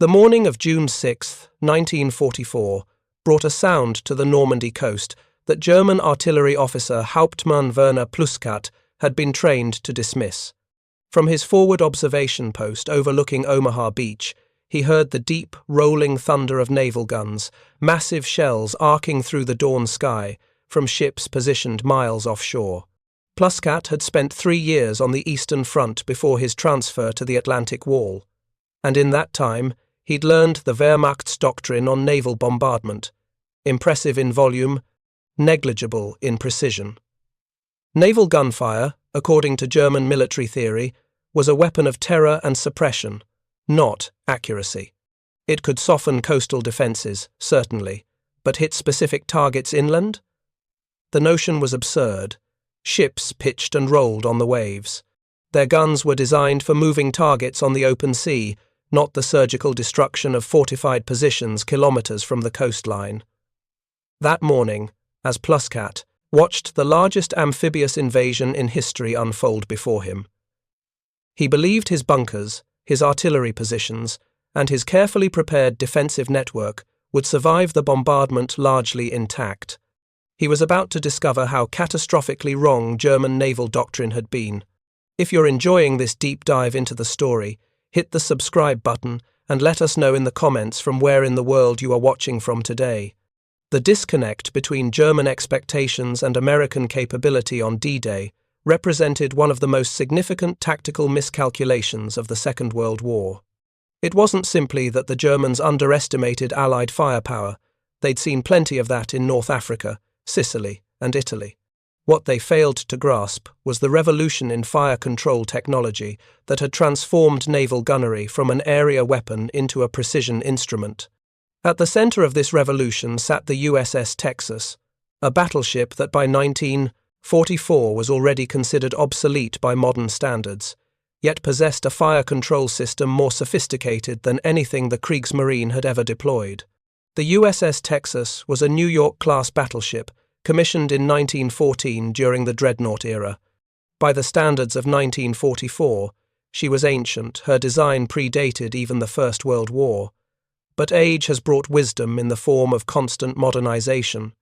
The morning of June 6, 1944, brought a sound to the Normandy coast that German artillery officer Hauptmann Werner Pluskat had been trained to dismiss. From his forward observation post overlooking Omaha Beach, he heard the deep, rolling thunder of naval guns, massive shells arcing through the dawn sky from ships positioned miles offshore. Pluskat had spent 3 years on the Eastern Front before his transfer to the Atlantic Wall, and in that time he'd learned the Wehrmacht's doctrine on naval bombardment, impressive in volume, negligible in precision. Naval gunfire, according to German military theory, was a weapon of terror and suppression, not accuracy. It could soften coastal defences, certainly, but hit specific targets inland? The notion was absurd. Ships pitched and rolled on the waves. Their guns were designed for moving targets on the open sea, not the surgical destruction of fortified positions kilometres from the coastline. That morning, as Pluskat watched the largest amphibious invasion in history unfold before him, he believed his bunkers, his artillery positions, and his carefully prepared defensive network would survive the bombardment largely intact. He was about to discover how catastrophically wrong German naval doctrine had been. If you're enjoying this deep dive into the story, hit the subscribe button and let us know in the comments from where in the world you are watching from today. The disconnect between German expectations and American capability on D-Day represented one of the most significant tactical miscalculations of the Second World War. It wasn't simply that the Germans underestimated Allied firepower. They'd seen plenty of that in North Africa, Sicily, and Italy. What they failed to grasp was the revolution in fire control technology that had transformed naval gunnery from an area weapon into a precision instrument. At the center of this revolution sat the USS Texas, a battleship that by 1944 was already considered obsolete by modern standards, yet possessed a fire control system more sophisticated than anything the Kriegsmarine had ever deployed. The USS Texas was a New York-class battleship commissioned in 1914 during the Dreadnought era. By the standards of 1944, she was ancient, her design predated even the First World War. But age has brought wisdom in the form of constant modernization.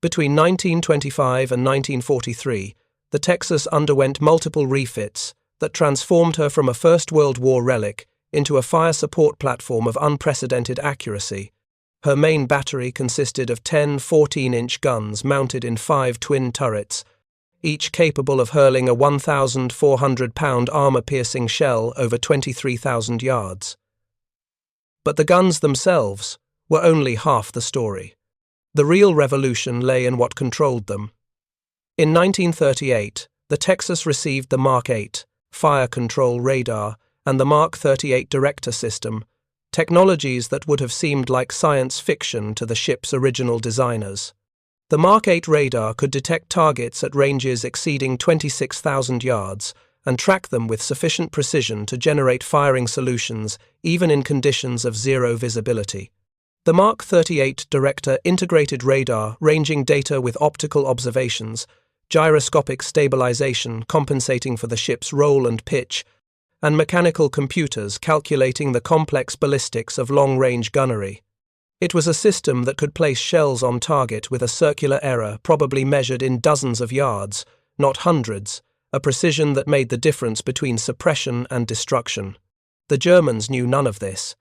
Between 1925 and 1943, the Texas underwent multiple refits that transformed her from a First World War relic into a fire support platform of unprecedented accuracy. Her main battery consisted of 10 14-inch guns mounted in 5 twin turrets, each capable of hurling a 1,400-pound armor-piercing shell over 23,000 yards. But the guns themselves were only half the story. The real revolution lay in what controlled them. In 1938, the Texas received the Mark 8 fire control radar and the Mark 38 director system, technologies that would have seemed like science fiction to the ship's original designers. The Mark 8 radar could detect targets at ranges exceeding 26,000 yards and track them with sufficient precision to generate firing solutions even in conditions of zero visibility. The Mark 38 Director integrated radar ranging data with optical observations, gyroscopic stabilization compensating for the ship's roll and pitch, and mechanical computers calculating the complex ballistics of long-range gunnery. It was a system that could place shells on target with a circular error probably measured in dozens of yards, not hundreds, a precision that made the difference between suppression and destruction. The Germans knew none of this.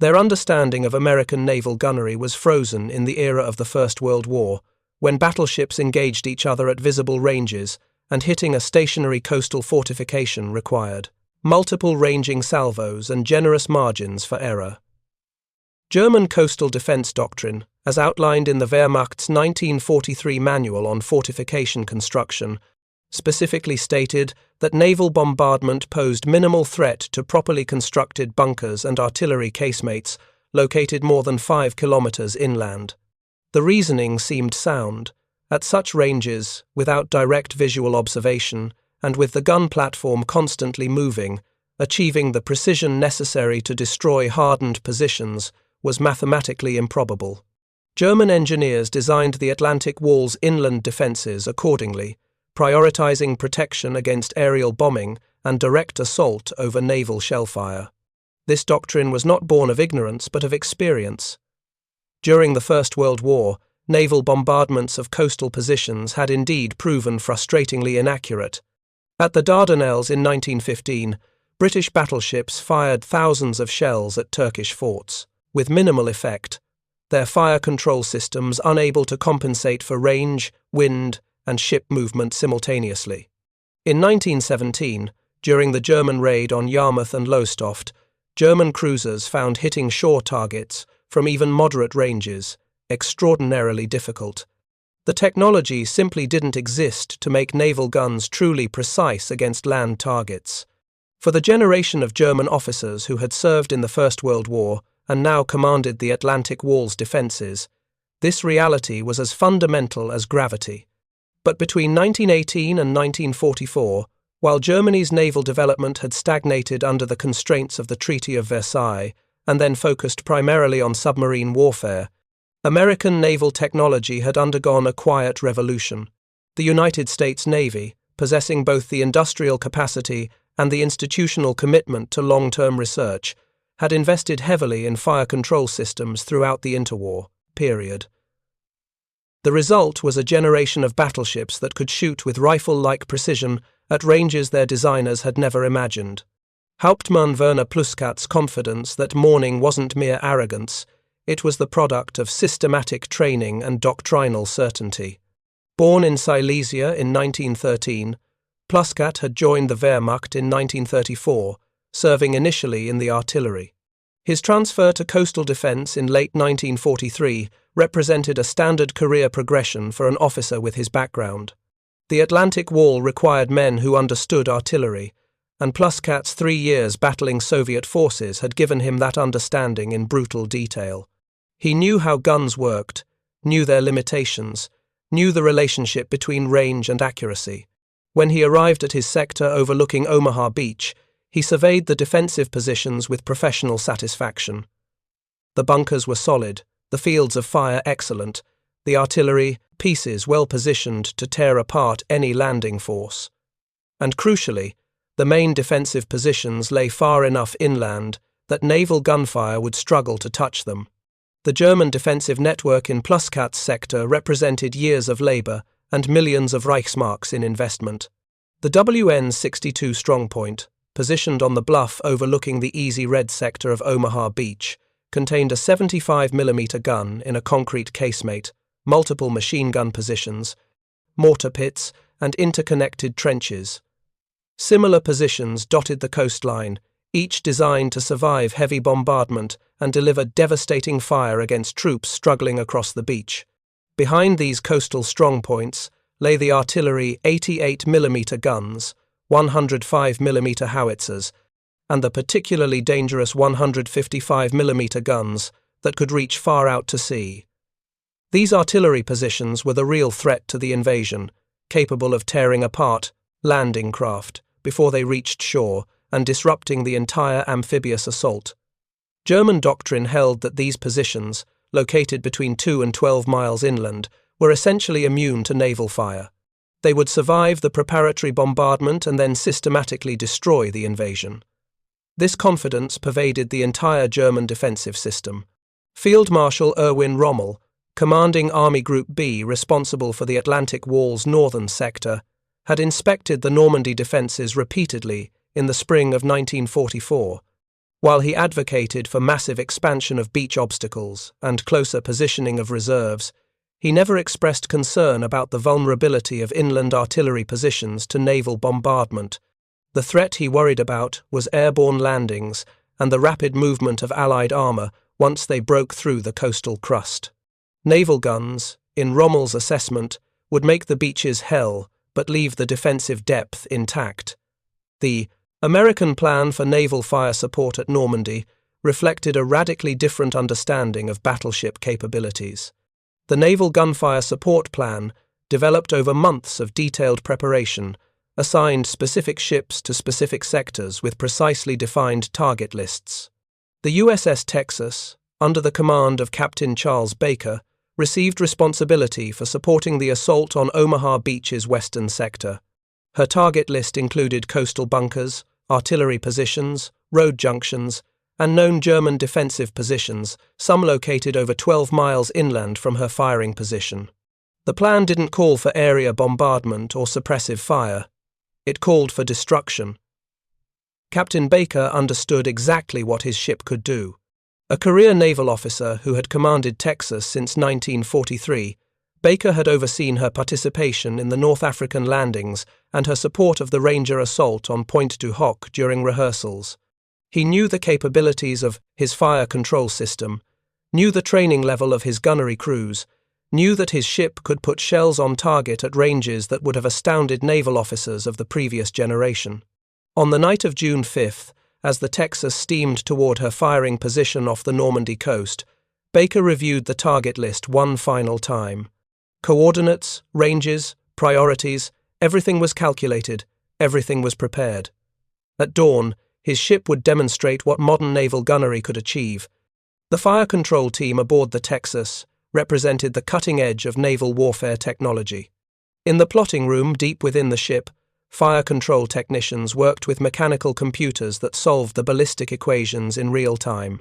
Their understanding of American naval gunnery was frozen in the era of the First World War, when battleships engaged each other at visible ranges and hitting a stationary coastal fortification required multiple ranging salvos and generous margins for error. German coastal defense doctrine, as outlined in the Wehrmacht's 1943 Manual on Fortification Construction, specifically stated that naval bombardment posed minimal threat to properly constructed bunkers and artillery casemates located more than 5 kilometers inland. The reasoning seemed sound. At such ranges, without direct visual observation, and with the gun platform constantly moving, achieving the precision necessary to destroy hardened positions was mathematically improbable. German engineers designed the Atlantic Wall's inland defences accordingly, prioritizing protection against aerial bombing and direct assault over naval shellfire. This doctrine was not born of ignorance but of experience. During the First World War, naval bombardments of coastal positions had indeed proven frustratingly inaccurate. At the Dardanelles in 1915, British battleships fired thousands of shells at Turkish forts, with minimal effect, their fire control systems unable to compensate for range, wind, and ship movement simultaneously. In 1917, during the German raid on Yarmouth and Lowestoft, German cruisers found hitting shore targets from even moderate ranges extraordinarily difficult. The technology simply didn't exist to make naval guns truly precise against land targets. For the generation of German officers who had served in the First World War and now commanded the Atlantic Wall's defences, this reality was as fundamental as gravity. But between 1918 and 1944, while Germany's naval development had stagnated under the constraints of the Treaty of Versailles and then focused primarily on submarine warfare, American naval technology had undergone a quiet revolution. The United States Navy, possessing both the industrial capacity and the institutional commitment to long-term research, had invested heavily in fire control systems throughout the interwar period. The result was a generation of battleships that could shoot with rifle-like precision at ranges their designers had never imagined. Hauptmann Werner Pluskat's confidence that morning wasn't mere arrogance, it was the product of systematic training and doctrinal certainty. Born in Silesia in 1913, Pluskat had joined the Wehrmacht in 1934, serving initially in the artillery. His transfer to coastal defense in late 1943 represented a standard career progression for an officer with his background. The Atlantic Wall required men who understood artillery, and Pluskat's 3 years battling Soviet forces had given him that understanding in brutal detail. He knew how guns worked, knew their limitations, knew the relationship between range and accuracy. When he arrived at his sector overlooking Omaha Beach, he surveyed the defensive positions with professional satisfaction. The bunkers were solid, the fields of fire excellent, the artillery pieces well positioned to tear apart any landing force. And crucially, the main defensive positions lay far enough inland that naval gunfire would struggle to touch them. The German defensive network in Pluskat's sector represented years of labour and millions of Reichsmarks in investment. The WN-62 strongpoint, positioned on the bluff overlooking the easy red sector of Omaha Beach, contained a 75mm gun in a concrete casemate, multiple machine gun positions, mortar pits, and interconnected trenches. Similar positions dotted the coastline, each designed to survive heavy bombardment and deliver devastating fire against troops struggling across the beach. Behind these coastal strongpoints lay the artillery 88mm guns, 105mm howitzers, and the particularly dangerous 155mm guns that could reach far out to sea. These artillery positions were the real threat to the invasion, capable of tearing apart landing craft before they reached shore and disrupting the entire amphibious assault. German doctrine held that these positions, located between 2 and 12 miles inland, were essentially immune to naval fire. They would survive the preparatory bombardment and then systematically destroy the invasion. This confidence pervaded the entire German defensive system. Field Marshal Erwin Rommel, commanding Army Group B responsible for the Atlantic Wall's northern sector, had inspected the Normandy defences repeatedly in the spring of 1944. While he advocated for massive expansion of beach obstacles and closer positioning of reserves, he never expressed concern about the vulnerability of inland artillery positions to naval bombardment. The threat he worried about was airborne landings and the rapid movement of Allied armour once they broke through the coastal crust. Naval guns, in Rommel's assessment, would make the beaches hell but leave the defensive depth intact. The American plan for naval fire support at Normandy reflected a radically different understanding of battleship capabilities. The Naval Gunfire Support Plan, developed over months of detailed preparation, assigned specific ships to specific sectors with precisely defined target lists. The USS Texas, under the command of Captain Charles Baker, received responsibility for supporting the assault on Omaha Beach's western sector. Her target list included coastal bunkers, artillery positions, road junctions, and known German defensive positions, some located over 12 miles inland from her firing position. The plan didn't call for area bombardment or suppressive fire. It called for destruction. Captain Baker understood exactly what his ship could do. A career naval officer who had commanded Texas since 1943, Baker had overseen her participation in the North African landings and her support of the Ranger assault on Pointe du Hoc during rehearsals. He knew the capabilities of his fire control system, knew the training level of his gunnery crews, knew that his ship could put shells on target at ranges that would have astounded naval officers of the previous generation. On the night of June 5th, as the Texas steamed toward her firing position off the Normandy coast, Baker reviewed the target list one final time. Coordinates, ranges, priorities, everything was calculated, everything was prepared. At dawn, his ship would demonstrate what modern naval gunnery could achieve. The fire control team aboard the Texas represented the cutting edge of naval warfare technology. In the plotting room deep within the ship, fire control technicians worked with mechanical computers that solved the ballistic equations in real time.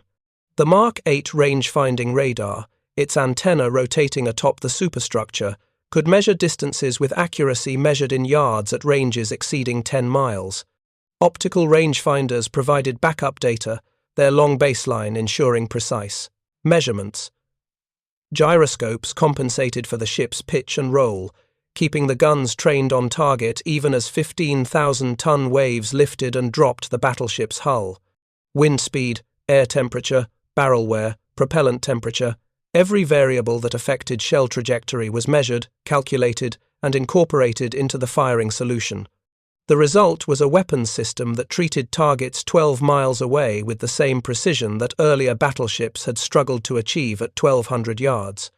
The Mark 8 range-finding radar, its antenna rotating atop the superstructure, could measure distances with accuracy measured in yards at ranges exceeding 10 miles. Optical rangefinders provided backup data, their long baseline ensuring precise measurements. Gyroscopes compensated for the ship's pitch and roll, keeping the guns trained on target even as 15,000-ton waves lifted and dropped the battleship's hull. Wind speed, air temperature, barrel wear, propellant temperature, every variable that affected shell trajectory was measured, calculated, and incorporated into the firing solution. The result was a weapons system that treated targets 12 miles away with the same precision that earlier battleships had struggled to achieve at 1,200 yards.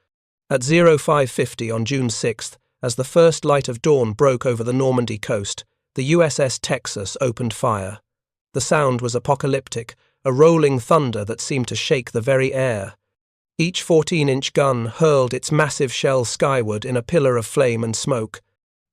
At 0550 on June 6th, as the first light of dawn broke over the Normandy coast, the USS Texas opened fire. The sound was apocalyptic, a rolling thunder that seemed to shake the very air. Each 14-inch gun hurled its massive shell skyward in a pillar of flame and smoke.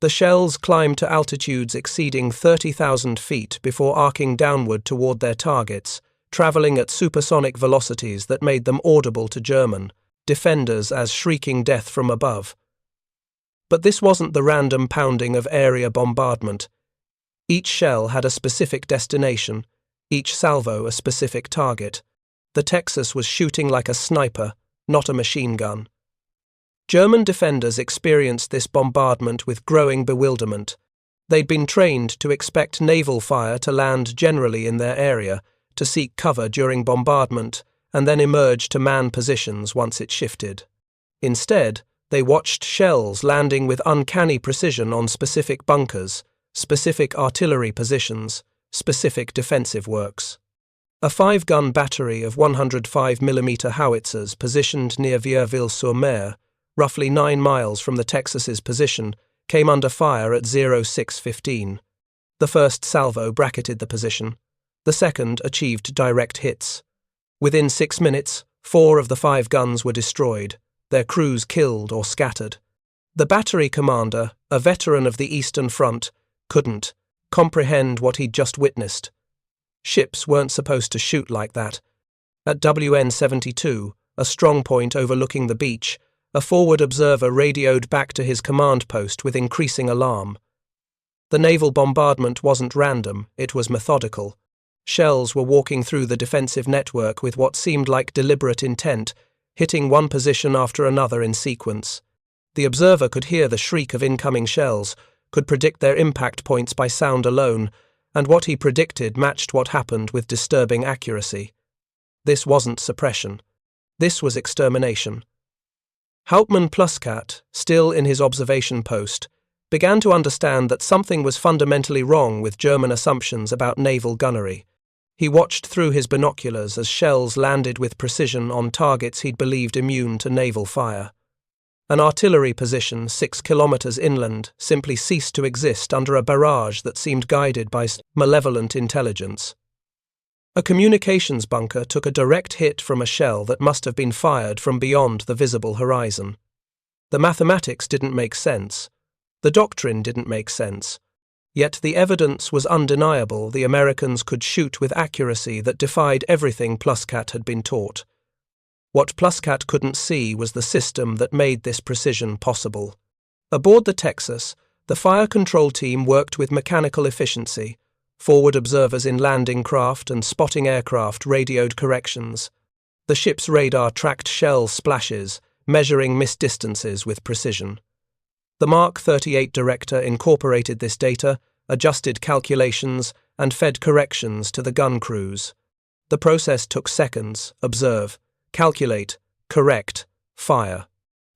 The shells climbed to altitudes exceeding 30,000 feet before arcing downward toward their targets, traveling at supersonic velocities that made them audible to German defenders as shrieking death from above. But this wasn't the random pounding of area bombardment. Each shell had a specific destination, each salvo a specific target. The Texas was shooting like a sniper, not a machine gun. German defenders experienced this bombardment with growing bewilderment. They'd been trained to expect naval fire to land generally in their area, to seek cover during bombardment, and then emerge to man positions once it shifted. Instead, they watched shells landing with uncanny precision on specific bunkers, specific artillery positions, specific defensive works. A 5-gun battery of 105mm howitzers positioned near Vierzeville-sur-Mer, roughly 9 miles from the Texas's position, came under fire at 0615. The first salvo bracketed the position. The second achieved direct hits. Within 6 minutes, 4 of the 5 guns were destroyed, their crews killed or scattered. The battery commander, a veteran of the Eastern Front, couldn't comprehend what he'd just witnessed. Ships weren't supposed to shoot like that. At WN 72, a strong point overlooking the beach, a forward observer radioed back to his command post with increasing alarm. The naval bombardment wasn't random, it was methodical. Shells were walking through the defensive network with what seemed like deliberate intent, hitting one position after another in sequence. The observer could hear the shriek of incoming shells, could predict their impact points by sound alone, and what he predicted matched what happened with disturbing accuracy. This wasn't suppression. This was extermination. Hauptmann Pluskat, still in his observation post, began to understand that something was fundamentally wrong with German assumptions about naval gunnery. He watched through his binoculars as shells landed with precision on targets he'd believed immune to naval fire. An artillery position 6 kilometers inland simply ceased to exist under a barrage that seemed guided by malevolent intelligence. A communications bunker took a direct hit from a shell that must have been fired from beyond the visible horizon. The mathematics didn't make sense. The doctrine didn't make sense. Yet the evidence was undeniable. The Americans could shoot with accuracy that defied everything Pluscat had been taught. What Pluscat couldn't see was the system that made this precision possible. Aboard the Texas, the fire control team worked with mechanical efficiency. Forward observers in landing craft and spotting aircraft radioed corrections. The ship's radar tracked shell splashes, measuring missed distances with precision. The Mark 38 director incorporated this data, adjusted calculations, and fed corrections to the gun crews. The process took seconds: observe, calculate, correct, fire.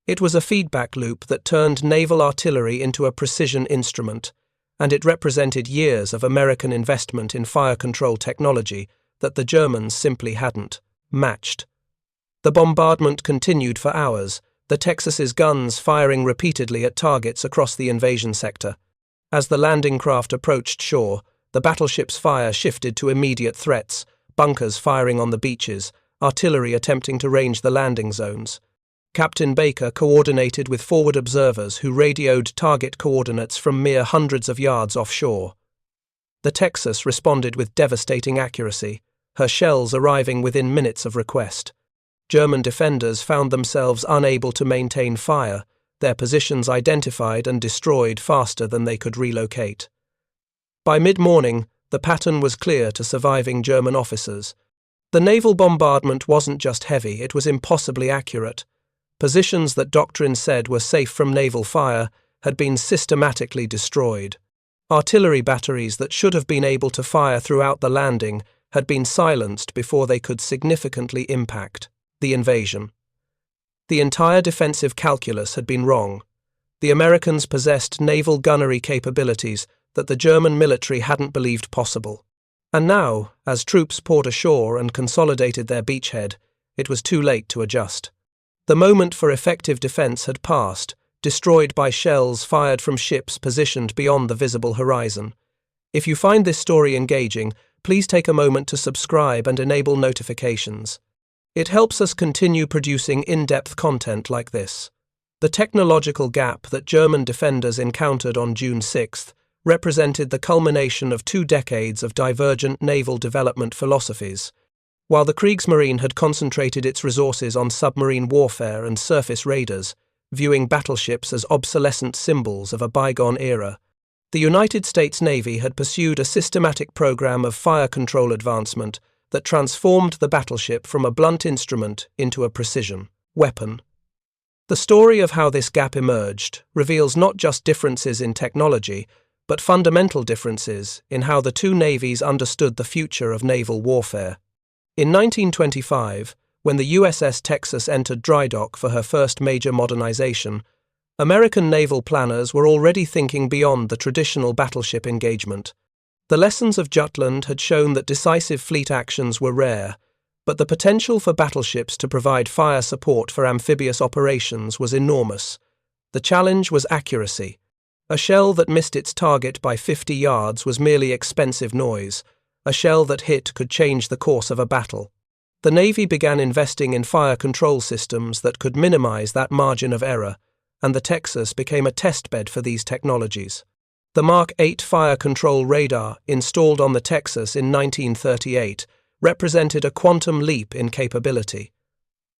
It was a feedback loop that turned naval artillery into a precision instrument, and it represented years of American investment in fire control technology that the Germans simply hadn't matched. The bombardment continued for hours, the Texas's guns firing repeatedly at targets across the invasion sector. As the landing craft approached shore, the battleship's fire shifted to immediate threats, bunkers firing on the beaches, artillery attempting to range the landing zones. Captain Baker coordinated with forward observers who radioed target coordinates from mere hundreds of yards offshore. The Texas responded with devastating accuracy, her shells arriving within minutes of request. German defenders found themselves unable to maintain fire, their positions identified and destroyed faster than they could relocate. By mid-morning, the pattern was clear to surviving German officers. The naval bombardment wasn't just heavy, it was impossibly accurate. Positions that doctrine said were safe from naval fire had been systematically destroyed. Artillery batteries that should have been able to fire throughout the landing had been silenced before they could significantly impact the invasion. The entire defensive calculus had been wrong. The Americans possessed naval gunnery capabilities that the German military hadn't believed possible. And now, as troops poured ashore and consolidated their beachhead, it was too late to adjust. The moment for effective defense had passed, destroyed by shells fired from ships positioned beyond the visible horizon. If you find this story engaging, please take a moment to subscribe and enable notifications. It helps us continue producing in-depth content like this. The technological gap that German defenders encountered on June 6th represented the culmination of 2 decades of divergent naval development philosophies. While the Kriegsmarine had concentrated its resources on submarine warfare and surface raiders, viewing battleships as obsolescent symbols of a bygone era, the United States Navy had pursued a systematic program of fire control advancement that transformed the battleship from a blunt instrument into a precision weapon. The story of how this gap emerged reveals not just differences in technology, but fundamental differences in how the two navies understood the future of naval warfare. In 1925, when the USS Texas entered dry dock for her first major modernization, American naval planners were already thinking beyond the traditional battleship engagement. The lessons of Jutland had shown that decisive fleet actions were rare, but the potential for battleships to provide fire support for amphibious operations was enormous. The challenge was accuracy. A shell that missed its target by 50 yards was merely expensive noise. A shell that hit could change the course of a battle. The Navy began investing in fire control systems that could minimize that margin of error, and the Texas became a testbed for these technologies. The Mark 8 fire control radar, installed on the Texas in 1938, represented a quantum leap in capability.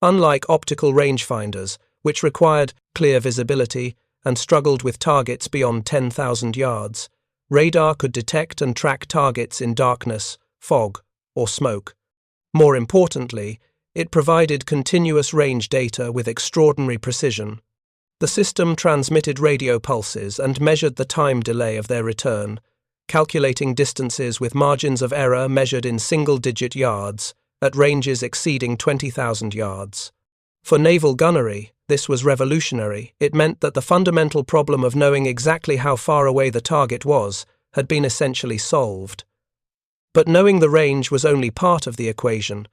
Unlike optical rangefinders, which required clear visibility and struggled with targets beyond 10,000 yards, radar could detect and track targets in darkness, fog, or smoke. More importantly, it provided continuous range data with extraordinary precision. The system transmitted radio pulses and measured the time delay of their return, calculating distances with margins of error measured in single-digit yards at ranges exceeding 20,000 yards. For naval gunnery, this was revolutionary. It meant that the fundamental problem of knowing exactly how far away the target was had been essentially solved. But knowing the range was only part of the equation.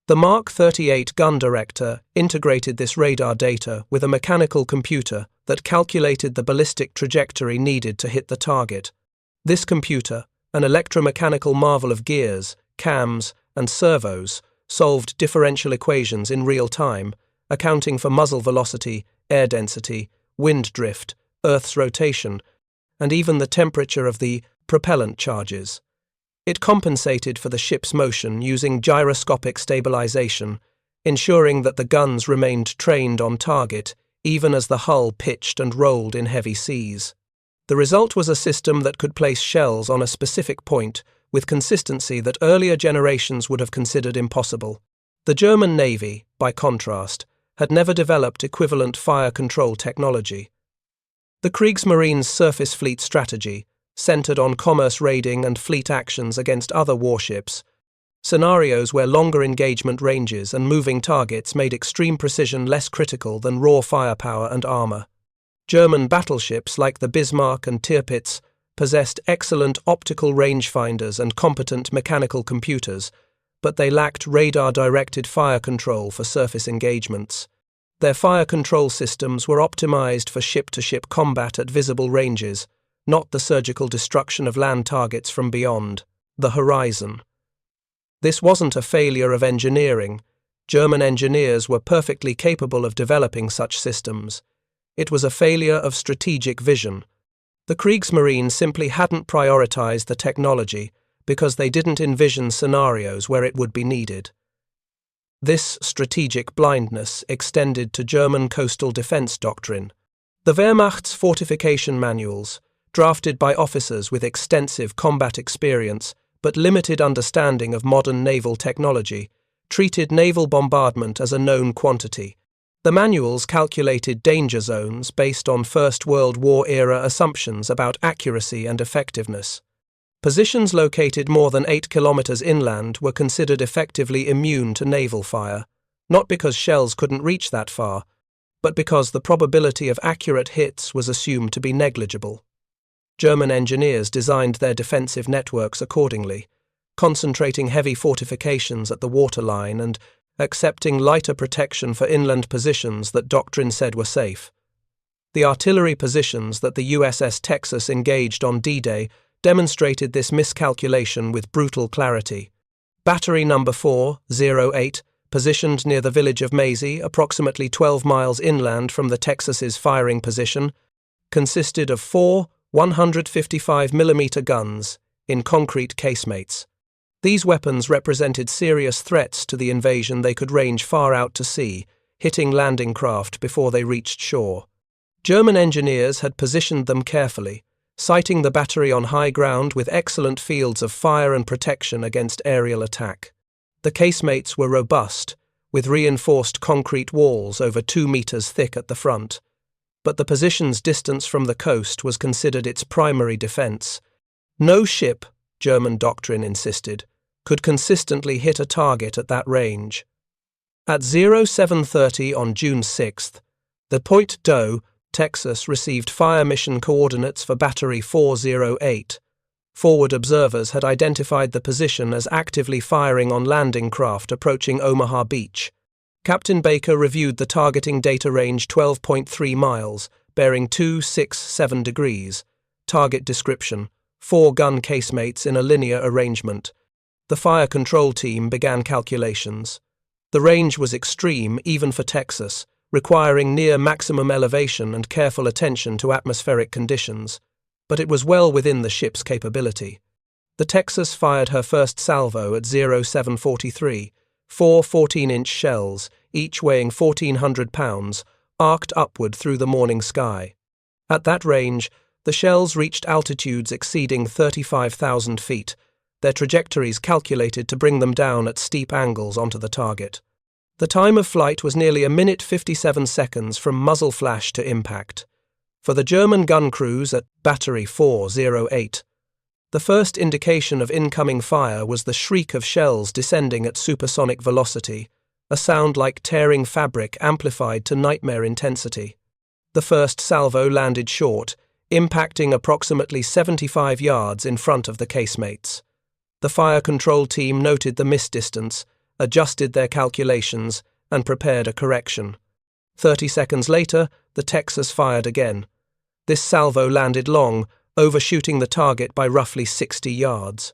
The Mark 38 gun director integrated this radar data with a mechanical computer that calculated the ballistic trajectory needed to hit the target. This computer, an electromechanical marvel of gears, cams, and servos, solved differential equations in real time, accounting for muzzle velocity, air density, wind drift, Earth's rotation, and even the temperature of the propellant charges. It compensated for the ship's motion using gyroscopic stabilization, ensuring that the guns remained trained on target even as the hull pitched and rolled in heavy seas. The result was a system that could place shells on a specific point with consistency that earlier generations would have considered impossible. The German Navy, by contrast, had never developed equivalent fire control technology. The Kriegsmarine's surface fleet strategy centered on commerce raiding and fleet actions against other warships, scenarios where longer engagement ranges and moving targets made extreme precision less critical than raw firepower and armor. German battleships like the Bismarck and Tirpitz possessed excellent optical rangefinders and competent mechanical computers, but they lacked radar-directed fire control for surface engagements. Their fire control systems were optimized for ship-to-ship combat at visible ranges, not the surgical destruction of land targets from beyond the horizon. This wasn't a failure of engineering. German engineers were perfectly capable of developing such systems. It was a failure of strategic vision. The Kriegsmarine simply hadn't prioritized the technology because they didn't envision scenarios where it would be needed. This strategic blindness extended to German coastal defense doctrine. The Wehrmacht's fortification manuals, drafted by officers with extensive combat experience but limited understanding of modern naval technology, treated naval bombardment as a known quantity. The manuals calculated danger zones based on First World War-era assumptions about accuracy and effectiveness. Positions located more than 8 kilometers inland were considered effectively immune to naval fire, not because shells couldn't reach that far, but because the probability of accurate hits was assumed to be negligible. German engineers designed their defensive networks accordingly, concentrating heavy fortifications at the waterline and accepting lighter protection for inland positions that doctrine said were safe. The artillery positions that the USS Texas engaged on D-Day demonstrated this miscalculation with brutal clarity. Battery number 408, positioned near the village of Maisie, approximately 12 miles inland from the Texas's firing position, consisted of 4 155mm guns in concrete casemates. These weapons represented serious threats to the invasion. They could range far out to sea, hitting landing craft before they reached shore. German engineers had positioned them carefully, siting the battery on high ground with excellent fields of fire and protection against aerial attack. The casemates were robust, with reinforced concrete walls over 2 meters thick at the front, but the position's distance from the coast was considered its primary defense. No ship, German doctrine insisted, could consistently hit a target at that range. At 0730 on June 6th, the Pointe du Hoc, Texas received fire mission coordinates for Battery 408. Forward observers had identified the position as actively firing on landing craft approaching Omaha Beach. Captain Baker reviewed the targeting data range 12.3 miles, bearing 267 degrees. Target description: 4 gun casemates in a linear arrangement. The fire control team began calculations. The range was extreme even for Texas, requiring near maximum elevation and careful attention to atmospheric conditions, but it was well within the ship's capability. The Texas fired her first salvo at 0743, 4 14-inch shells, each weighing 1,400 pounds, arced upward through the morning sky. At that range, the shells reached altitudes exceeding 35,000 feet, their trajectories calculated to bring them down at steep angles onto the target. The time of flight was nearly 1:57 seconds from muzzle flash to impact. For the German gun crews at Battery 408, the first indication of incoming fire was the shriek of shells descending at supersonic velocity, a sound like tearing fabric amplified to nightmare intensity. The first salvo landed short, impacting approximately 75 yards in front of the casemates. The fire control team noted the miss distance, adjusted their calculations, and prepared a correction. 30 seconds later, the Texas fired again. This salvo landed long, overshooting the target by roughly 60 yards.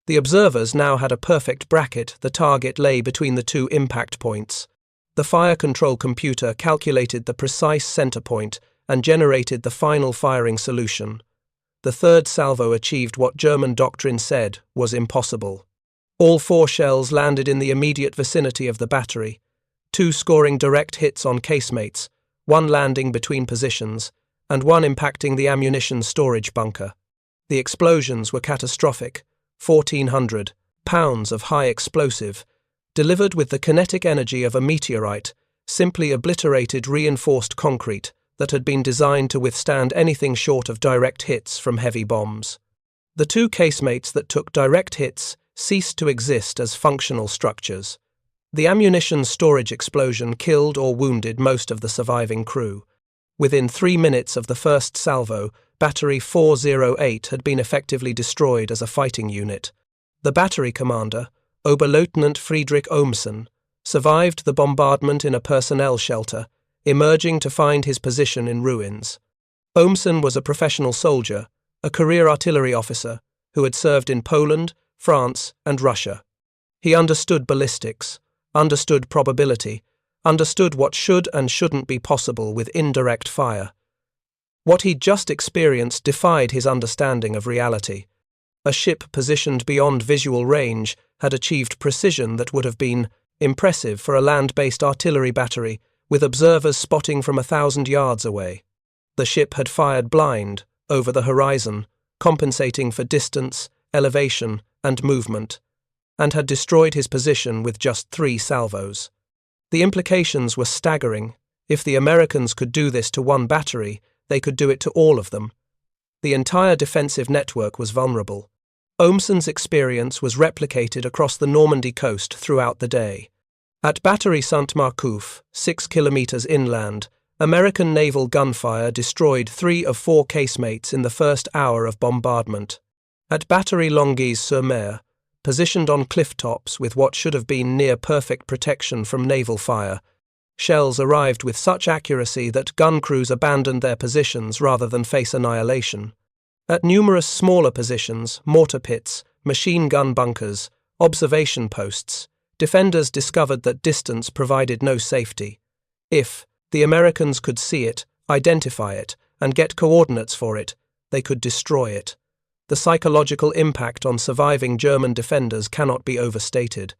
The observers now had a perfect bracket. The target lay between the 2 impact points. The fire control computer calculated the precise center point and generated the final firing solution. the third salvo achieved what German doctrine said was impossible. All 4 shells landed in the immediate vicinity of the battery, 2 scoring direct hits on casemates, 1 landing between positions, and 1 impacting the ammunition storage bunker. The explosions were catastrophic. 1,400 pounds of high explosive, delivered with the kinetic energy of a meteorite, simply obliterated reinforced concrete that had been designed to withstand anything short of direct hits from heavy bombs. The 2 casemates that took direct hits ceased to exist as functional structures. The ammunition storage explosion killed or wounded most of the surviving crew. Within 3 minutes of the first salvo, Battery 408 had been effectively destroyed as a fighting unit. The battery commander, Oberleutnant Friedrich Ohmsen, survived the bombardment in a personnel shelter, emerging to find his position in ruins. Ohmsen was a professional soldier, a career artillery officer, who had served in Poland, France, and Russia. He understood ballistics, understood probability, understood what should and shouldn't be possible with indirect fire. What he'd just experienced defied his understanding of reality. A ship positioned beyond visual range had achieved precision that would have been impressive for a land-based artillery battery, with observers spotting from 1,000 yards away. The ship had fired blind, over the horizon, compensating for distance, elevation, and movement, and had destroyed his position with just 3 salvos. The implications were staggering. If the Americans could do this to 1 battery, they could do it to all of them. The entire defensive network was vulnerable. Ohmsen's experience was replicated across the Normandy coast throughout the day. At Battery Saint-Marcouf, 6 kilometers inland, American naval gunfire destroyed 3 of 4 casemates in the first hour of bombardment. At Battery Longueuil-sur-Mer, positioned on cliff tops with what should have been near-perfect protection from naval fire, shells arrived with such accuracy that gun crews abandoned their positions rather than face annihilation. At numerous smaller positions, mortar pits, machine gun bunkers, observation posts, defenders discovered that distance provided no safety. If the Americans could see it, identify it, and get coordinates for it, they could destroy it. The psychological impact on surviving German defenders cannot be overstated.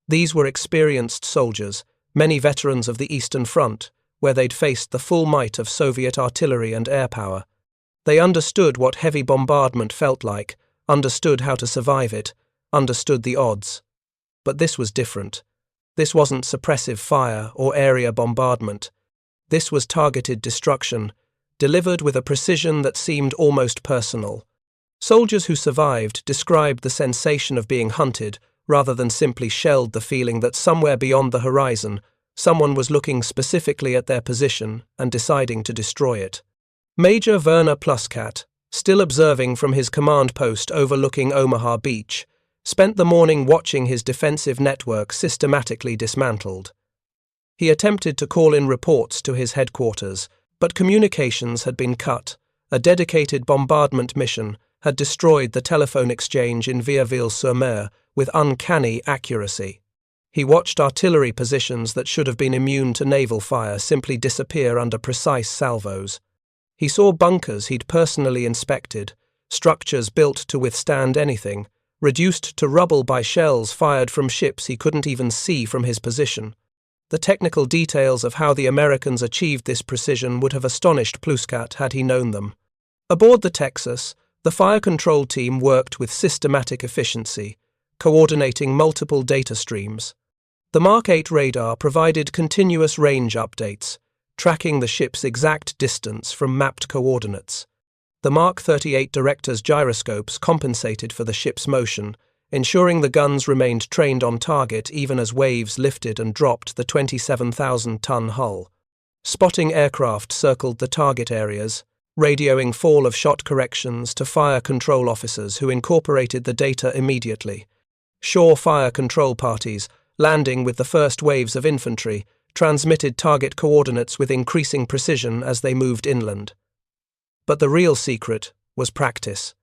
These were experienced soldiers, many veterans of the Eastern Front, where they'd faced the full might of Soviet artillery and air power. They understood what heavy bombardment felt like, understood how to survive it, understood the odds. But this was different. This wasn't suppressive fire or area bombardment. This was targeted destruction, delivered with a precision that seemed almost personal. Soldiers who survived described the sensation of being hunted rather than simply shelled, the feeling that somewhere beyond the horizon, someone was looking specifically at their position and deciding to destroy it. Major Werner Pluskat, still observing from his command post overlooking Omaha Beach, spent the morning watching his defensive network systematically dismantled. He attempted to call in reports to his headquarters, but communications had been cut. A dedicated bombardment mission had destroyed the telephone exchange in Vierville-sur-Mer with uncanny accuracy. He watched artillery positions that should have been immune to naval fire simply disappear under precise salvos. He saw bunkers he'd personally inspected, structures built to withstand anything, reduced to rubble by shells fired from ships he couldn't even see from his position. The technical details of how the Americans achieved this precision would have astonished Pluskat had he known them. Aboard the Texas, the fire control team worked with systematic efficiency, coordinating multiple data streams. The Mark 8 radar provided continuous range updates, tracking the ship's exact distance from mapped coordinates. The Mark 38 director's gyroscopes compensated for the ship's motion, ensuring the guns remained trained on target even as waves lifted and dropped the 27,000-ton hull. Spotting aircraft circled the target areas, radioing fall of shot corrections to fire control officers who incorporated the data immediately. Shore fire control parties, landing with the first waves of infantry, transmitted target coordinates with increasing precision as they moved inland. But the real secret was practice.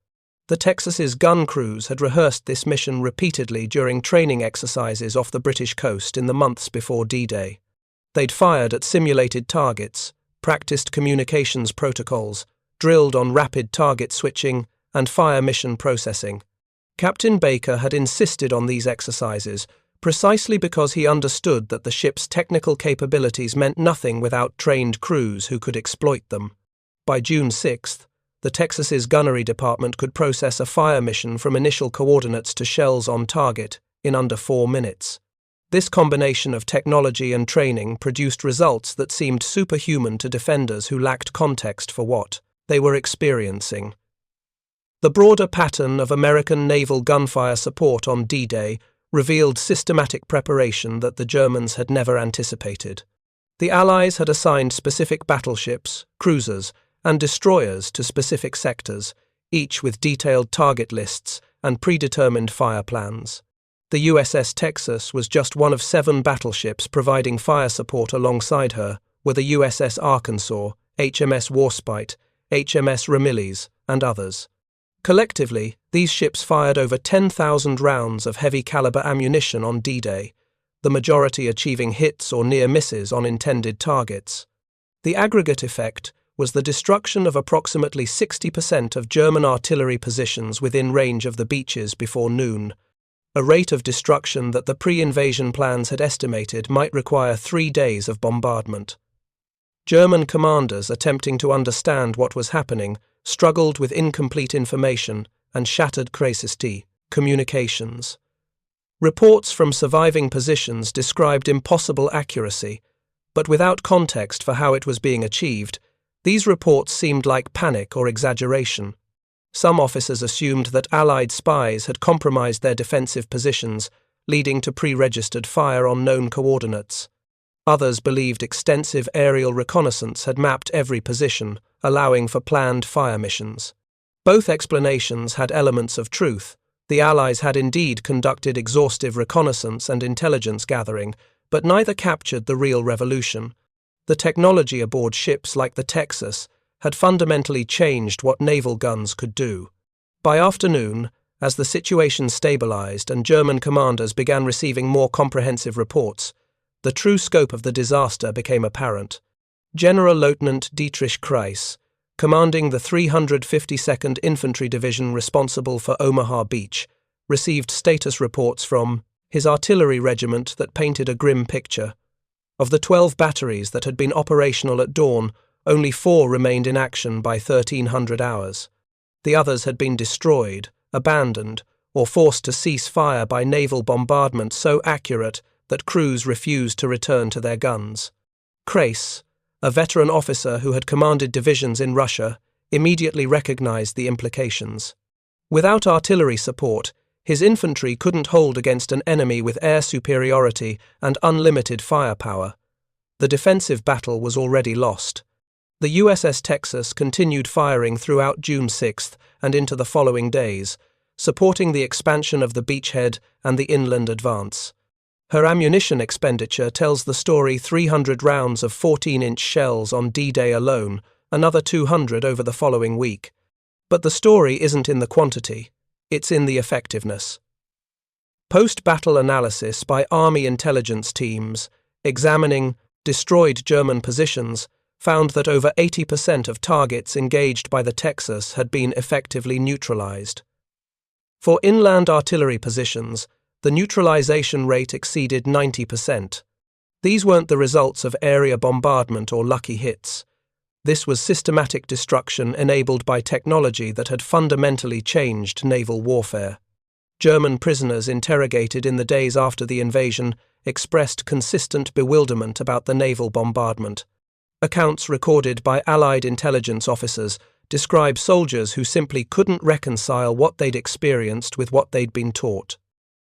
The Texas's gun crews had rehearsed this mission repeatedly during training exercises off the British coast in the months before D-Day. They'd fired at simulated targets, practiced communications protocols, drilled on rapid target switching, and fire mission processing. Captain Baker had insisted on these exercises precisely because he understood that the ship's technical capabilities meant nothing without trained crews who could exploit them. By June 6th, the Texas's gunnery department could process a fire mission from initial coordinates to shells on target in under 4 minutes. This combination of technology and training produced results that seemed superhuman to defenders who lacked context for what they were experiencing. The broader pattern of American naval gunfire support on D-Day revealed systematic preparation that the Germans had never anticipated. The Allies had assigned specific battleships, cruisers, and destroyers to specific sectors, each with detailed target lists and predetermined fire plans. The USS Texas was just one of 7 battleships providing fire support alongside her were the USS Arkansas, HMS Warspite, HMS Ramillies, and others. Collectively, these ships fired over 10,000 rounds of heavy-caliber ammunition on D-Day, the majority achieving hits or near misses on intended targets. The aggregate effect was the destruction of approximately 60% of German artillery positions within range of the beaches before noon, a rate of destruction that the pre-invasion plans had estimated might require 3 days of bombardment. German commanders attempting to understand what was happening struggled with incomplete information and shattered communications. Reports from surviving positions described impossible accuracy, but without context for how it was being achieved, these reports seemed like panic or exaggeration. Some officers assumed that Allied spies had compromised their defensive positions, leading to pre-registered fire on known coordinates. Others believed extensive aerial reconnaissance had mapped every position, allowing for planned fire missions. Both explanations had elements of truth. The Allies had indeed conducted exhaustive reconnaissance and intelligence gathering, but neither captured the real revolution. The technology aboard ships like the Texas had fundamentally changed what naval guns could do. By afternoon, as the situation stabilized and German commanders began receiving more comprehensive reports, the true scope of the disaster became apparent. General Lieutenant Dietrich Kreis, commanding the 352nd Infantry Division responsible for Omaha Beach, received status reports from his artillery regiment that painted a grim picture. Of the 12 batteries that had been operational at dawn, only 4 remained in action by 1300 hours. The others had been destroyed, abandoned, or forced to cease fire by naval bombardment so accurate that crews refused to return to their guns. Kreis, a veteran officer who had commanded divisions in Russia, immediately recognized the implications. Without artillery support, his infantry couldn't hold against an enemy with air superiority and unlimited firepower. The defensive battle was already lost. The USS Texas continued firing throughout June 6th and into the following days, supporting the expansion of the beachhead and the inland advance. Her ammunition expenditure tells the story: 300 rounds of 14-inch shells on D-Day alone, another 200 over the following week. But the story isn't in the quantity, it's in the effectiveness. Post-battle analysis by Army intelligence teams, examining destroyed German positions, found that over 80% of targets engaged by the Texas had been effectively neutralized. For inland artillery positions, the neutralization rate exceeded 90%. These weren't the results of area bombardment or lucky hits. This was systematic destruction enabled by technology that had fundamentally changed naval warfare. German prisoners interrogated in the days after the invasion expressed consistent bewilderment about the naval bombardment. Accounts recorded by Allied intelligence officers describe soldiers who simply couldn't reconcile what they'd experienced with what they'd been taught.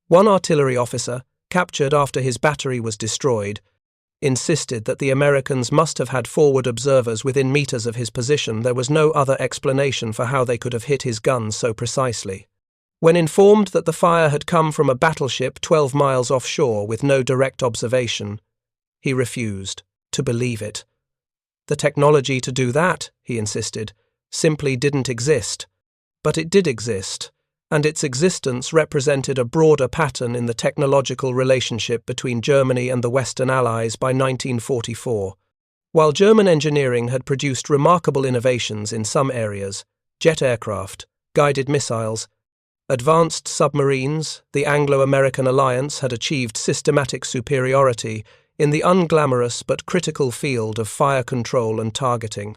One artillery officer, captured after his battery was destroyed, insisted that the Americans must have had forward observers within meters of his position. There was no other explanation for how they could have hit his guns so precisely. When informed that the fire had come from a battleship 12 miles offshore with no direct observation, he refused to believe it. The technology to do that, he insisted, simply didn't exist. But it did exist, and its existence represented a broader pattern in the technological relationship between Germany and the Western Allies by 1944. While German engineering had produced remarkable innovations in some areas, jet aircraft, guided missiles, advanced submarines. The Anglo-American alliance had achieved systematic superiority in the unglamorous but critical field of fire control and targeting.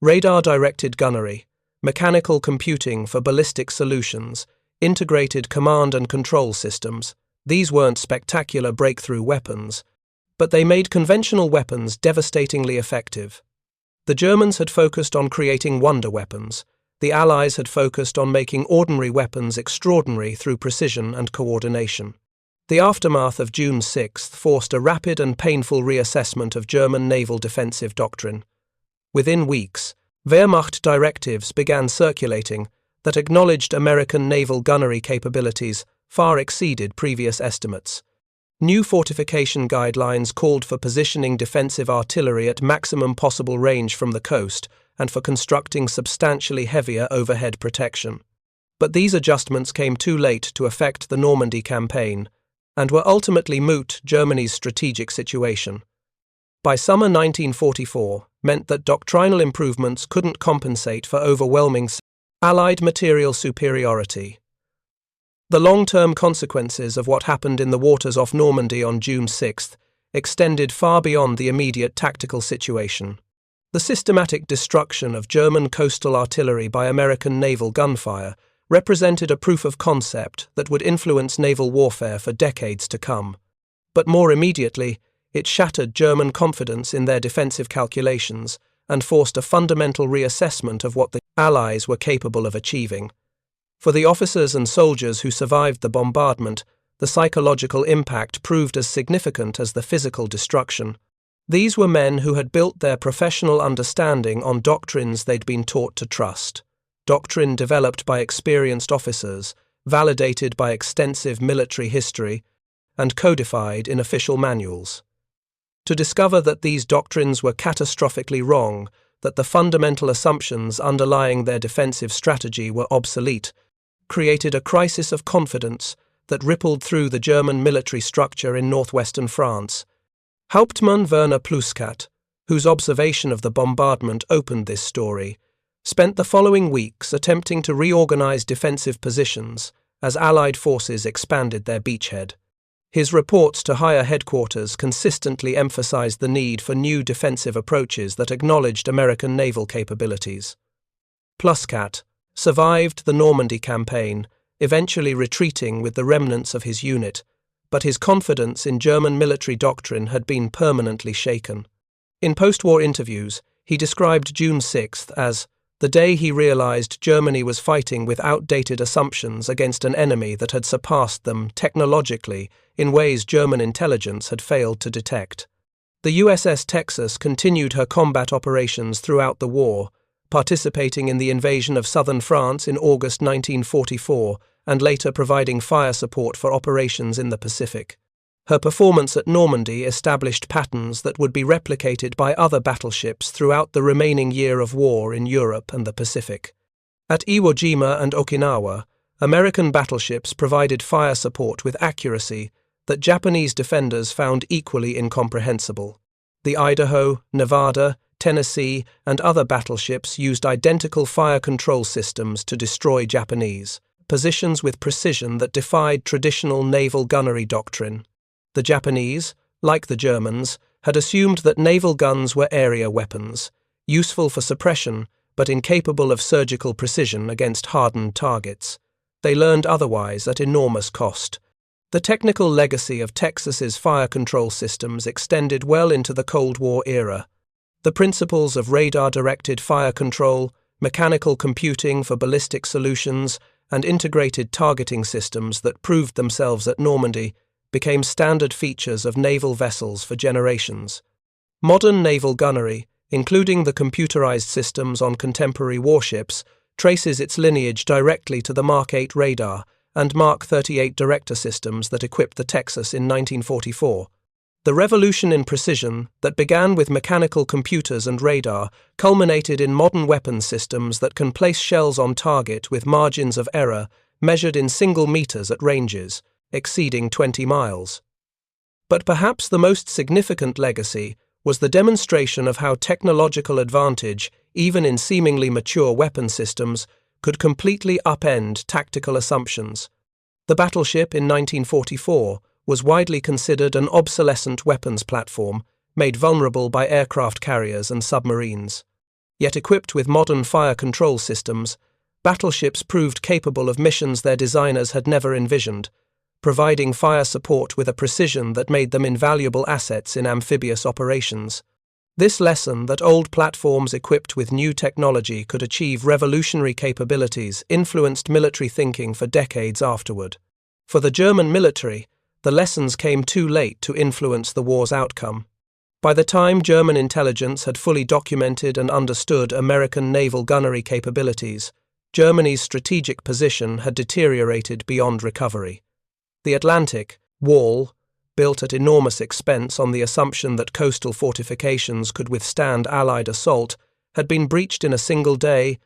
Radar-directed gunnery, mechanical computing for ballistic solutions, integrated command and control systems. These weren't spectacular breakthrough weapons, but they made conventional weapons devastatingly effective. The Germans had focused on creating wonder weapons. The Allies had focused on making ordinary weapons extraordinary through precision and coordination. The aftermath of June 6 forced a rapid and painful reassessment of German naval defensive doctrine. Within weeks, Wehrmacht directives began circulating that acknowledged American naval gunnery capabilities far exceeded previous estimates. New fortification guidelines called for positioning defensive artillery at maximum possible range from the coast and for constructing substantially heavier overhead protection. But these adjustments came too late to affect the Normandy campaign and were ultimately moot. Germany's strategic situation by summer 1944 meant that doctrinal improvements couldn't compensate for overwhelming Allied material superiority. The long-term consequences of what happened in the waters off Normandy on June 6 extended far beyond the immediate tactical situation. The systematic destruction of German coastal artillery by American naval gunfire represented a proof of concept that would influence naval warfare for decades to come. But more immediately, it shattered German confidence in their defensive calculations and forced a fundamental reassessment of what the Allies were capable of achieving. For the officers and soldiers who survived the bombardment, the psychological impact proved as significant as the physical destruction. These were men who had built their professional understanding on doctrines they'd been taught to trust. Doctrine developed by experienced officers, validated by extensive military history, and codified in official manuals. To discover that these doctrines were catastrophically wrong, that the fundamental assumptions underlying their defensive strategy were obsolete, created a crisis of confidence that rippled through the German military structure in northwestern France. Hauptmann Werner Pluskat, whose observation of the bombardment opened this story, spent the following weeks attempting to reorganize defensive positions as Allied forces expanded their beachhead. His reports to higher headquarters consistently emphasized the need for new defensive approaches that acknowledged American naval capabilities. Pluskat survived the Normandy campaign, eventually retreating with the remnants of his unit, but his confidence in German military doctrine had been permanently shaken. In post-war interviews, he described June 6 as the day he realized Germany was fighting with outdated assumptions against an enemy that had surpassed them technologically in ways German intelligence had failed to detect. The USS Texas continued her combat operations throughout the war, participating in the invasion of southern France in August 1944 and later providing fire support for operations in the Pacific. Her performance at Normandy established patterns that would be replicated by other battleships throughout the remaining year of war in Europe and the Pacific. At Iwo Jima and Okinawa, American battleships provided fire support with accuracy that Japanese defenders found equally incomprehensible. The Idaho, Nevada, Tennessee, and other battleships used identical fire control systems to destroy Japanese positions with precision that defied traditional naval gunnery doctrine. The Japanese, like the Germans, had assumed that naval guns were area weapons, useful for suppression but incapable of surgical precision against hardened targets. They learned otherwise at enormous cost. The technical legacy of Texas's fire control systems extended well into the Cold War era. The principles of radar-directed fire control, mechanical computing for ballistic solutions, and integrated targeting systems that proved themselves at Normandy became standard features of naval vessels for generations. Modern naval gunnery, including the computerized systems on contemporary warships, traces its lineage directly to the Mark 8 radar and Mark 38 director systems that equipped the Texas in 1944. The revolution in precision that began with mechanical computers and radar culminated in modern weapons systems that can place shells on target with margins of error measured in single meters at ranges exceeding 20 miles. But perhaps the most significant legacy was the demonstration of how technological advantage, even in seemingly mature weapon systems, could completely upend tactical assumptions. The battleship in 1944 was widely considered an obsolescent weapons platform made vulnerable by aircraft carriers and submarines. Yet equipped with modern fire control systems, battleships proved capable of missions their designers had never envisioned, providing fire support with a precision that made them invaluable assets in amphibious operations. This lesson that old platforms equipped with new technology could achieve revolutionary capabilities influenced military thinking for decades afterward. For the German military, the lessons came too late to influence the war's outcome. By the time German intelligence had fully documented and understood American naval gunnery capabilities, Germany's strategic position had deteriorated beyond recovery. The Atlantic Wall, built at enormous expense on the assumption that coastal fortifications could withstand Allied assault, had been breached in a single day,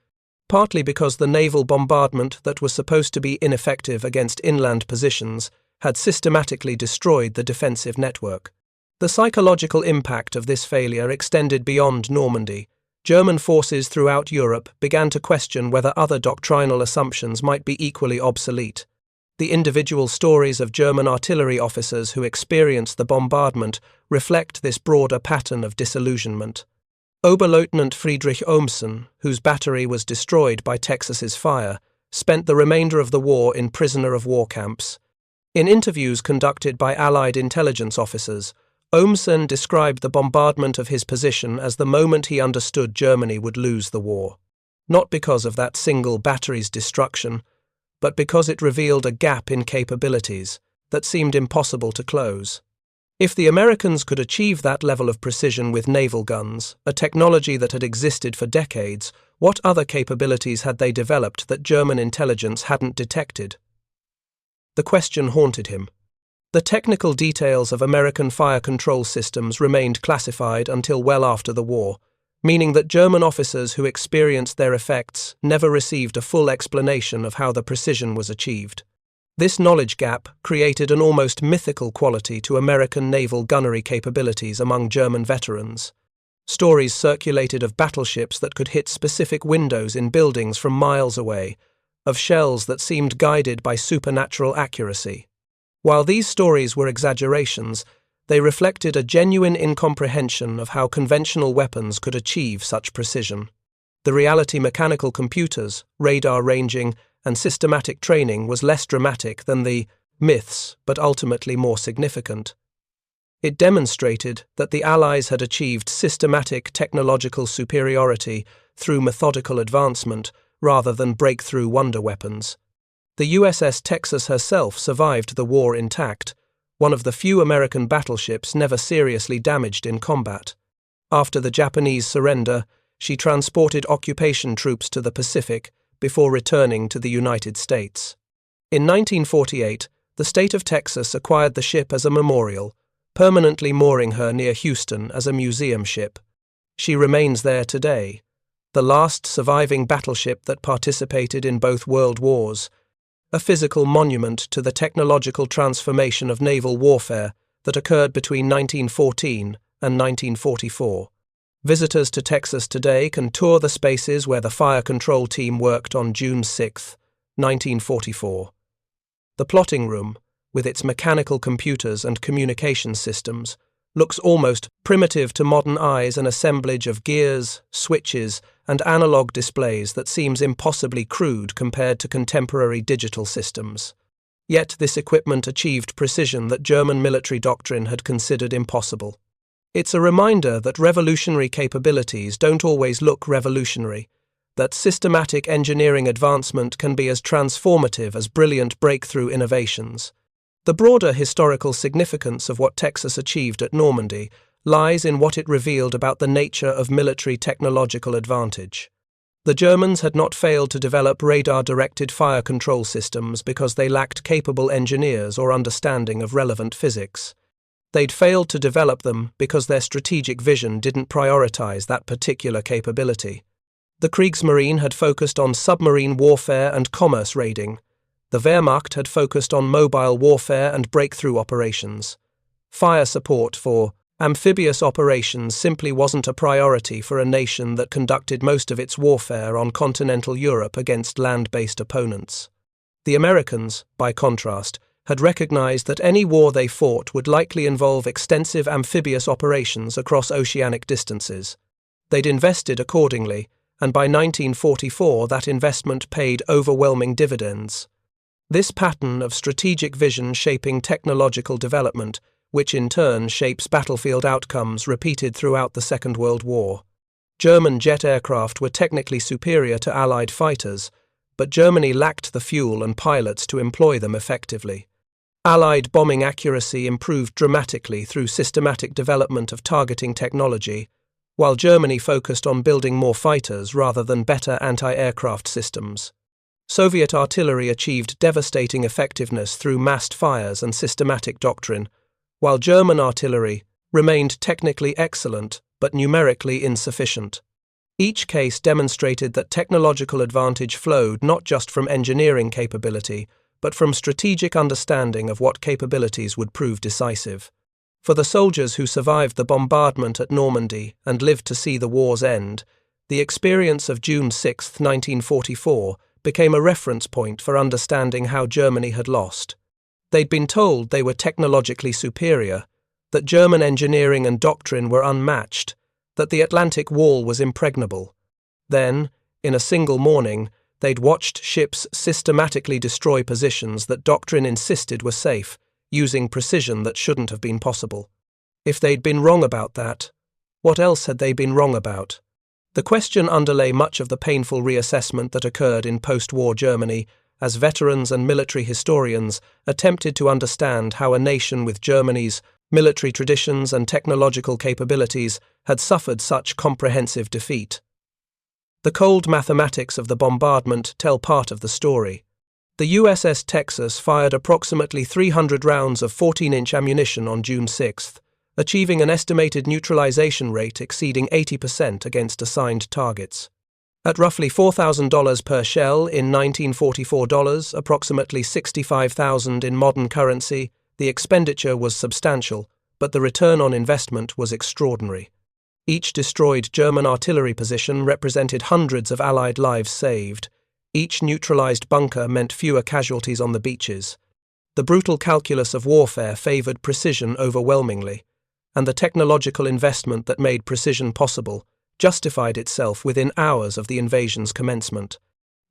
partly because the naval bombardment that was supposed to be ineffective against inland positions had systematically destroyed the defensive network. The psychological impact of this failure extended beyond Normandy. German forces throughout Europe began to question whether other doctrinal assumptions might be equally obsolete. The individual stories of German artillery officers who experienced the bombardment reflect this broader pattern of disillusionment. Oberleutnant Friedrich Ohmsen, whose battery was destroyed by Texas's fire, spent the remainder of the war in prisoner-of-war camps. In interviews conducted by Allied intelligence officers, Ohmsen described the bombardment of his position as the moment he understood Germany would lose the war. Not because of that single battery's destruction, but because it revealed a gap in capabilities that seemed impossible to close. If the Americans could achieve that level of precision with naval guns, a technology that had existed for decades, what other capabilities had they developed that German intelligence hadn't detected? The question haunted him. The technical details of American fire control systems remained classified until well after the war, meaning that German officers who experienced their effects never received a full explanation of how the precision was achieved. This knowledge gap created an almost mythical quality to American naval gunnery capabilities among German veterans. Stories circulated of battleships that could hit specific windows in buildings from miles away, of shells that seemed guided by supernatural accuracy. While these stories were exaggerations, they reflected a genuine incomprehension of how conventional weapons could achieve such precision. The reality mechanical computers, radar ranging, and systematic training was less dramatic than the myths, but ultimately more significant. It demonstrated that the Allies had achieved systematic technological superiority through methodical advancement rather than breakthrough wonder weapons. The USS Texas herself survived the war intact, one of the few American battleships never seriously damaged in combat. After the Japanese surrender, she transported occupation troops to the Pacific before returning to the United States. In 1948, the state of Texas acquired the ship as a memorial, permanently mooring her near Houston as a museum ship. She remains there today, the last surviving battleship that participated in both world wars, a physical monument to the technological transformation of naval warfare that occurred between 1914 and 1944. Visitors to Texas today can tour the spaces where the fire control team worked on June 6, 1944. The plotting room, with its mechanical computers and communication systems, looks almost primitive to modern eyes, an assemblage of gears, switches, and analog displays that seems impossibly crude compared to contemporary digital systems. Yet this equipment achieved precision that German military doctrine had considered impossible. It's a reminder that revolutionary capabilities don't always look revolutionary, that systematic engineering advancement can be as transformative as brilliant breakthrough innovations. The broader historical significance of what Texas achieved at Normandy lies in what it revealed about the nature of military technological advantage. The Germans had not failed to develop radar-directed fire control systems because they lacked capable engineers or understanding of relevant physics. They'd failed to develop them because their strategic vision didn't prioritize that particular capability. The Kriegsmarine had focused on submarine warfare and commerce raiding. The Wehrmacht had focused on mobile warfare and breakthrough operations. Fire support for Amphibious operations simply wasn't a priority for a nation that conducted most of its warfare on continental Europe against land-based opponents. The Americans, by contrast, had recognized that any war they fought would likely involve extensive amphibious operations across oceanic distances. They'd invested accordingly, and by 1944 that investment paid overwhelming dividends. This pattern of strategic vision shaping technological development, which in turn shapes battlefield outcomes, repeated throughout the Second World War. German jet aircraft were technically superior to Allied fighters, but Germany lacked the fuel and pilots to employ them effectively. Allied bombing accuracy improved dramatically through systematic development of targeting technology, while Germany focused on building more fighters rather than better anti-aircraft systems. Soviet artillery achieved devastating effectiveness through massed fires and systematic doctrine, while German artillery remained technically excellent but numerically insufficient. Each case demonstrated that technological advantage flowed not just from engineering capability, but from strategic understanding of what capabilities would prove decisive. For the soldiers who survived the bombardment at Normandy and lived to see the war's end, the experience of June 6, 1944, became a reference point for understanding how Germany had lost. They'd been told they were technologically superior, that German engineering and doctrine were unmatched, that the Atlantic Wall was impregnable. Then, in a single morning, they'd watched ships systematically destroy positions that doctrine insisted were safe, using precision that shouldn't have been possible. If they'd been wrong about that, what else had they been wrong about? The question underlay much of the painful reassessment that occurred in post-war Germany as veterans and military historians attempted to understand how a nation with Germany's military traditions and technological capabilities had suffered such comprehensive defeat. The cold mathematics of the bombardment tell part of the story. The USS Texas fired approximately 300 rounds of 14-inch ammunition on June 6, achieving an estimated neutralization rate exceeding 80% against assigned targets. At roughly $4,000 per shell in 1944 dollars, approximately $65,000 in modern currency, the expenditure was substantial, but the return on investment was extraordinary. Each destroyed German artillery position represented hundreds of Allied lives saved. Each neutralized bunker meant fewer casualties on the beaches. The brutal calculus of warfare favored precision overwhelmingly, and the technological investment that made precision possible justified itself within hours of the invasion's commencement.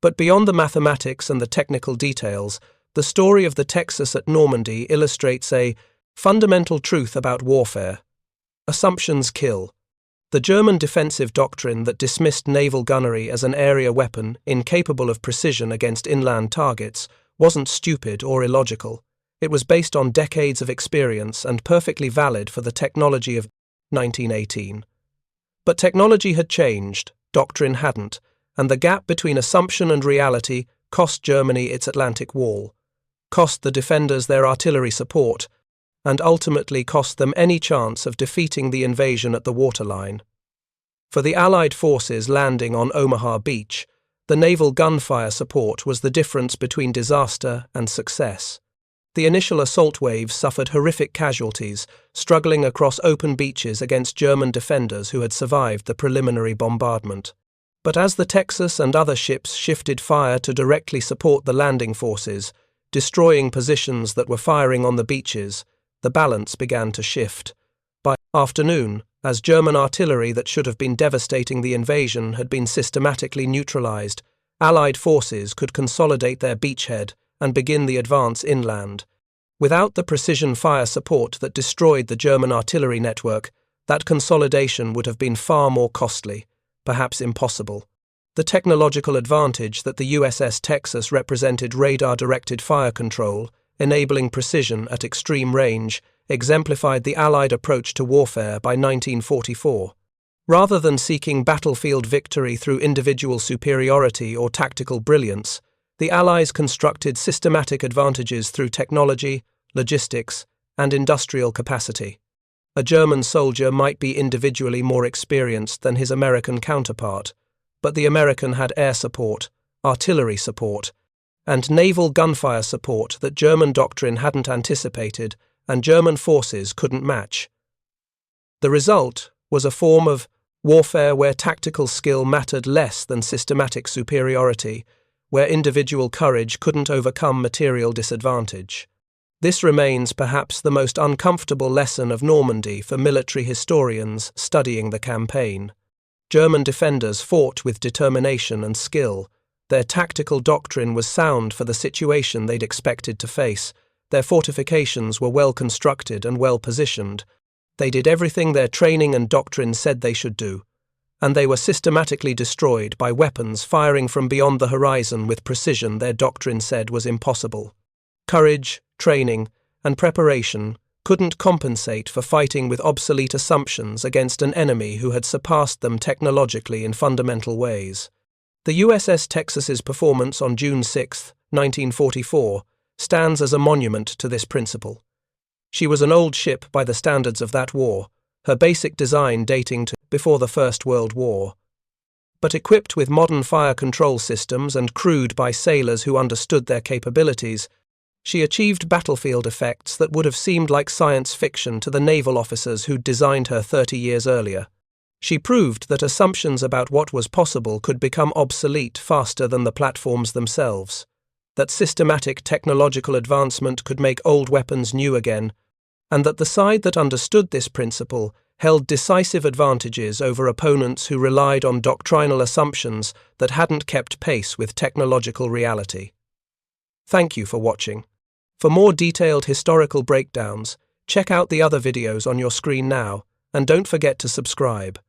But beyond the mathematics and the technical details, the story of the Texas at Normandy illustrates a fundamental truth about warfare. Assumptions kill. The German defensive doctrine that dismissed naval gunnery as an area weapon incapable of precision against inland targets wasn't stupid or illogical. It was based on decades of experience and perfectly valid for the technology of 1918. But technology had changed, doctrine hadn't, and the gap between assumption and reality cost Germany its Atlantic Wall, cost the defenders their artillery support, and ultimately cost them any chance of defeating the invasion at the waterline. For the Allied forces landing on Omaha Beach, the naval gunfire support was the difference between disaster and success. The initial assault waves suffered horrific casualties, struggling across open beaches against German defenders who had survived the preliminary bombardment. But as the Texas and other ships shifted fire to directly support the landing forces, destroying positions that were firing on the beaches, the balance began to shift. By afternoon, as German artillery that should have been devastating the invasion had been systematically neutralized, Allied forces could consolidate their beachhead and begin the advance inland. Without the precision fire support that destroyed the German artillery network, that consolidation would have been far more costly, perhaps impossible. The technological advantage that the USS Texas represented radar-directed fire control, enabling precision at extreme range, exemplified the Allied approach to warfare by 1944. Rather than seeking battlefield victory through individual superiority or tactical brilliance, the Allies constructed systematic advantages through technology, logistics, and industrial capacity. A German soldier might be individually more experienced than his American counterpart, but the American had air support, artillery support, and naval gunfire support that German doctrine hadn't anticipated and German forces couldn't match. The result was a form of warfare where tactical skill mattered less than systematic superiority, where individual courage couldn't overcome material disadvantage. This remains perhaps the most uncomfortable lesson of Normandy for military historians studying the campaign. German defenders fought with determination and skill. Their tactical doctrine was sound for the situation they'd expected to face. Their fortifications were well constructed and well positioned. They did everything their training and doctrine said they should do, and they were systematically destroyed by weapons firing from beyond the horizon with precision their doctrine said was impossible. Courage, training, and preparation couldn't compensate for fighting with obsolete assumptions against an enemy who had surpassed them technologically in fundamental ways. The USS Texas's performance on June 6, 1944, stands as a monument to this principle. She was an old ship by the standards of that war, her basic design dating to before the First World War. But equipped with modern fire control systems and crewed by sailors who understood their capabilities, she achieved battlefield effects that would have seemed like science fiction to the naval officers who'd designed her 30 years earlier. She proved that assumptions about what was possible could become obsolete faster than the platforms themselves, that systematic technological advancement could make old weapons new again, and that the side that understood this principle held decisive advantages over opponents who relied on doctrinal assumptions that hadn't kept pace with technological reality. Thank you for watching. For more detailed historical breakdowns, check out the other videos on your screen now, and don't forget to subscribe.